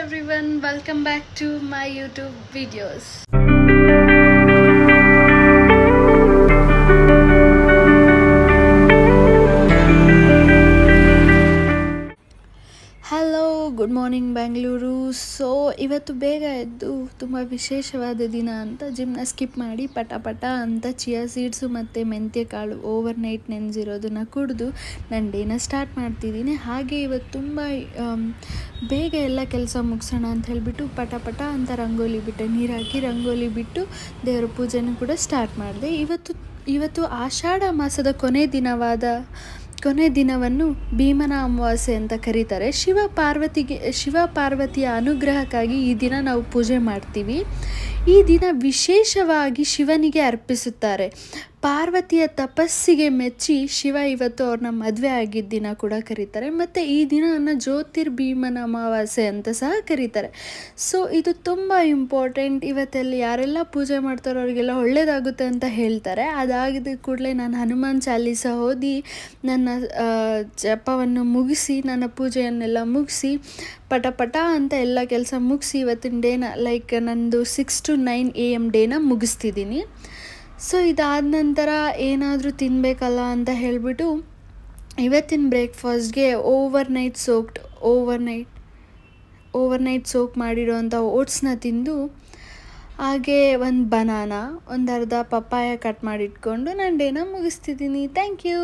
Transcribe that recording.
everyone, welcome back to my YouTube videos. Hello, good morning Bengaluru. So ಇವತ್ತು ಬೇಗ ಎದ್ದು ತುಂಬ ವಿಶೇಷವಾದ ದಿನ ಅಂತ ಜಿಮ್ನ ಸ್ಕಿಪ್ ಮಾಡಿ ಪಟ ಅಂತ ಚಿಯಾ ಸೀಡ್ಸು ಮತ್ತು ಮೆಂತ್ಯ ಕಾಳು ಓವರ್ ನೈಟ್ ನೆನೆಸಿರೋದನ್ನು ಕುಡಿದು ನನ್ನ ಡೇನ ಸ್ಟಾರ್ಟ್ ಮಾಡ್ತಿದ್ದೀನಿ. ಹಾಗೆ ಇವತ್ತು ತುಂಬ ಬೇಗ ಎಲ್ಲ ಕೆಲಸ ಮುಗಿಸೋಣ ಅಂತ ಹೇಳಿಬಿಟ್ಟು ಪಟ ಅಂತ ರಂಗೋಲಿ ಬಿಟ್ಟೆ, ನೀರು ಹಾಕಿ ರಂಗೋಲಿ ಬಿಟ್ಟು ದೇವರ ಪೂಜೆನೂ ಕೂಡ ಸ್ಟಾರ್ಟ್ ಮಾಡಿದೆ. ಇವತ್ತು ಆಷಾಢ ಮಾಸದ ಕೊನೆ ದಿನವನ್ನು ಭೀಮನ ಅಮಾವಾಸ್ಯೆ ಅಂತ ಕರೀತಾರೆ. ಶಿವ ಪಾರ್ವತಿಯ ಅನುಗ್ರಹಕ್ಕಾಗಿ ಈ ದಿನ ನಾವು ಪೂಜೆ ಮಾಡ್ತೀವಿ. ಈ ದಿನ ವಿಶೇಷವಾಗಿ ಶಿವನಿಗೆ ಅರ್ಪಿಸುತ್ತಾರೆ. ಪಾರ್ವತಿಯ ತಪಸ್ಸಿಗೆ ಮೆಚ್ಚಿ ಶಿವ ಇವತ್ತು ಅವ್ರನ್ನ ಮದುವೆ ಆಗಿದ್ದ ದಿನ ಕೂಡ ಕರೀತಾರೆ. ಮತ್ತು ಈ ದಿನವನ್ನು ಜ್ಯೋತಿರ್ಭೀಮನ ಅಮಾವಾಸ್ಯೆ ಅಂತ ಸಹ ಕರೀತಾರೆ. ಸೊ ಇದು ತುಂಬ ಇಂಪಾರ್ಟೆಂಟ್. ಇವತ್ತೆಲ್ಲ ಯಾರೆಲ್ಲ ಪೂಜೆ ಮಾಡ್ತಾರೋ ಅವರಿಗೆಲ್ಲ ಒಳ್ಳೆಯದಾಗುತ್ತೆ ಅಂತ ಹೇಳ್ತಾರೆ. ಅದಾಗಿದ್ದ ಕೂಡಲೇ ನಾನು ಹನುಮಾನ್ ಚಾಲೀಸ ಓದಿ ನನ್ನ ಜಪವನ್ನು ಮುಗಿಸಿ, ನನ್ನ ಪೂಜೆಯನ್ನೆಲ್ಲ ಮುಗಿಸಿ ಪಟ ಅಂತ ಎಲ್ಲ ಕೆಲಸ ಮುಗಿಸಿ ಇವತ್ತಿನ ಡೇನ ನಂದು 6 to 9 AM ಡೇನ ಮುಗಿಸ್ತಿದ್ದೀನಿ. ಸೊ ಇದಾದ ನಂತರ ಏನಾದರೂ ತಿನ್ನಬೇಕಲ್ಲ ಅಂತ ಹೇಳಿಬಿಟ್ಟು ಇವತ್ತಿನ ಬ್ರೇಕ್ಫಾಸ್ಟ್ಗೆ ಓವರ್ ನೈಟ್ ಸೋಕ್ ಮಾಡಿರೋವಂಥ ಓಟ್ಸ್ನ ತಿಂದು, ಹಾಗೆ ಒಂದು ಬನಾನಾ, ಒಂದು ಅರ್ಧ ಪಪ್ಪಾಯ ಕಟ್ ಮಾಡಿಟ್ಕೊಂಡು ನಾನು ಡೇನ ಮುಗಿಸ್ತಿದ್ದೀನಿ. Thank you.